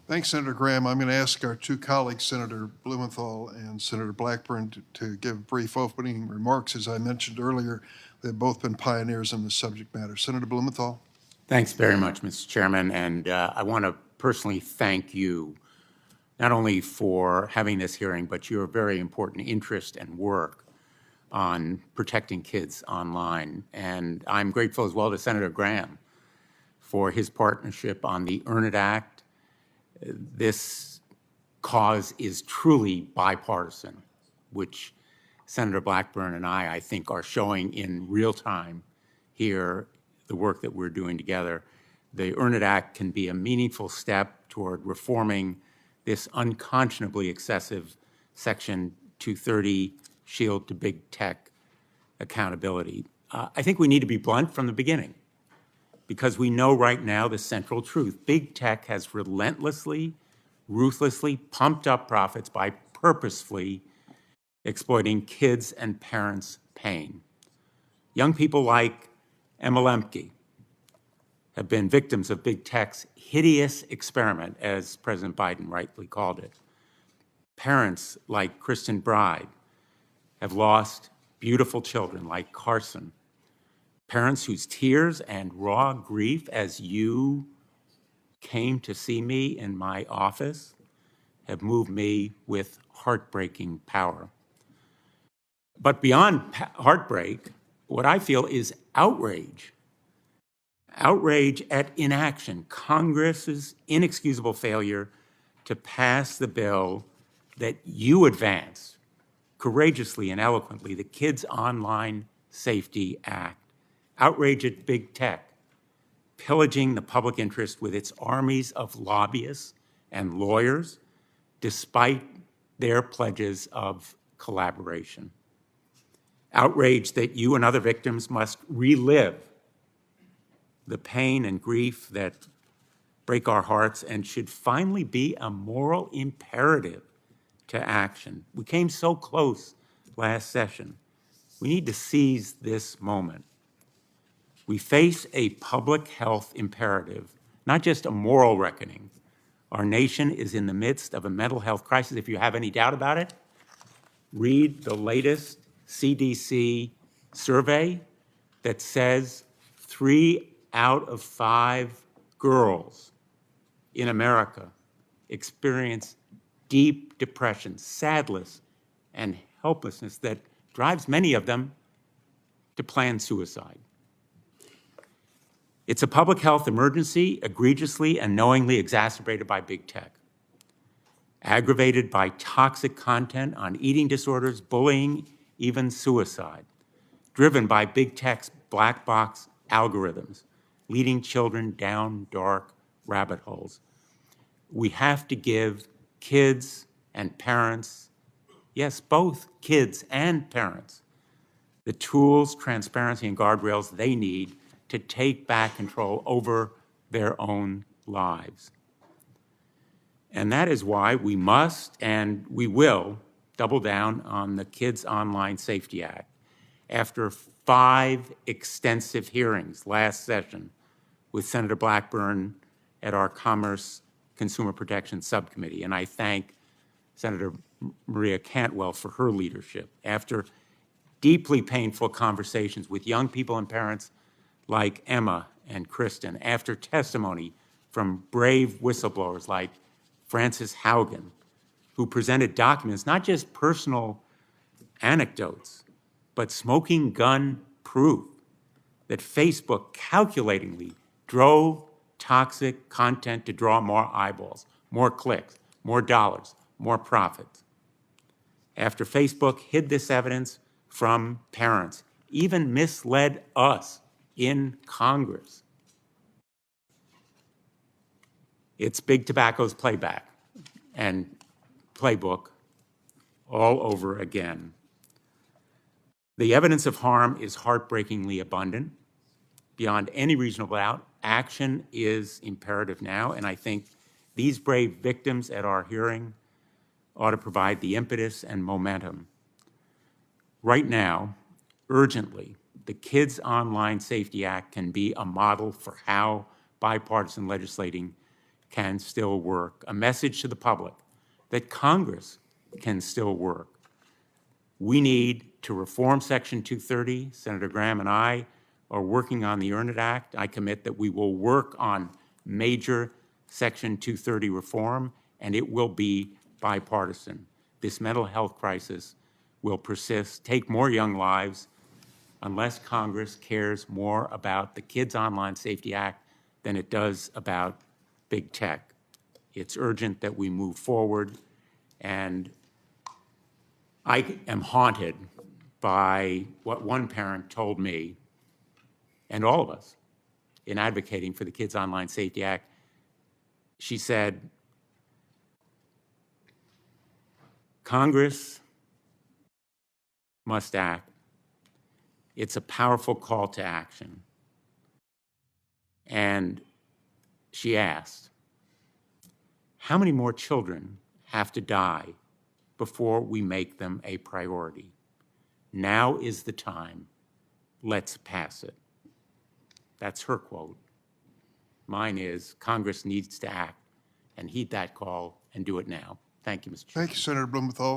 Thanks, Senator Graham. I'm going to ask our two colleagues, Senator Blumenthal and Senator Blackburn, to give brief opening remarks. As I mentioned earlier, they've both been pioneers in this subject matter. Senator Blumenthal. Thanks very much, Mr. Chairman. And I want to personally thank you not only for having this hearing, but your very important interest and work on protecting kids online. And I'm grateful as well to Senator Graham for his partnership on the Earn It Act. This cause is truly bipartisan, which Senator Blackburn and I think, are showing in real time here the work that we're doing together. The Earn It Act can be a meaningful step toward reforming this unconscionably excessive Section 230 shield to big tech accountability. I think we need to be blunt from the beginning, because we know right now the central truth. Big tech has relentlessly, ruthlessly pumped up profits by purposefully exploiting kids' and parents' pain. Young people like Emma Lemke have been victims of big tech's hideous experiment, as President Biden rightly called it. Parents like Kristen Bride have lost beautiful children like Carson. Parents whose tears and raw grief as you came to see me in my office have moved me with heartbreaking power. But beyond heartbreak, what I feel is outrage. Outrage at inaction, Congress's inexcusable failure to pass the bill that you advanced courageously and eloquently, the Kids Online Safety Act. Outrage at big tech, pillaging the public interest with its armies of lobbyists and lawyers, despite their pledges of collaboration. Outrage that you and other victims must relive the pain and grief that break our hearts and should finally be a moral imperative to action. We came so close last session. We need to seize this moment. We face a public health imperative, not just a moral reckoning. Our nation is in the midst of a mental health crisis. If you have any doubt about it, read the latest CDC survey that says 3 out of 5 girls in America experience deep depression, sadness, and helplessness that drives many of them to plan suicide. It's a public health emergency, egregiously and knowingly exacerbated by big tech, aggravated by toxic content on eating disorders, bullying, even suicide, driven by big tech's black box algorithms, leading children down dark rabbit holes. We have to give kids and parents, yes, both kids and parents, the tools, transparency, and guardrails they need to take back control over their own lives. And that is why we must and we will double down on the Kids Online Safety Act. After 5 extensive hearings last session with Senator Blackburn at our Commerce Consumer Protection Subcommittee, and I thank Senator Maria Cantwell for her leadership. After deeply painful conversations with young people and parents like Emma and Kristen, after testimony from brave whistleblowers like Frances Haugen, who presented documents, not just personal anecdotes, but smoking gun proof that Facebook calculatingly drove toxic content to draw more eyeballs, more clicks, more dollars, more profits. After Facebook hid this evidence from parents, even misled us in Congress. It's Big Tobacco's playback and playbook all over again. The evidence of harm is heartbreakingly abundant. Beyond any reasonable doubt, action is imperative now, and I think these brave victims at our hearing ought to provide the impetus and momentum. Right now, urgently, the Kids Online Safety Act can be a model for how bipartisan legislating can still work, a message to the public that Congress can still work. We need to reform Section 230. Senator Graham and I are working on the Earn It Act. I commit that we will work on major Section 230 reform, and it will be bipartisan. This mental health crisis will persist, take more young lives, unless Congress cares more about the Kids Online Safety Act than it does about big tech. It's urgent that we move forward, and I am haunted by what one parent told me, and all of us, in advocating for the Kids Online Safety Act. She said, Congress must act. It's a powerful call to action. And she asked, how many more children have to die before we make them a priority? Now is the time. Let's pass it. That's her quote. Mine is, Congress needs to act and heed that call and do it now. Thank you, Mr. Chairman. Thank you, Senator Blumenthal.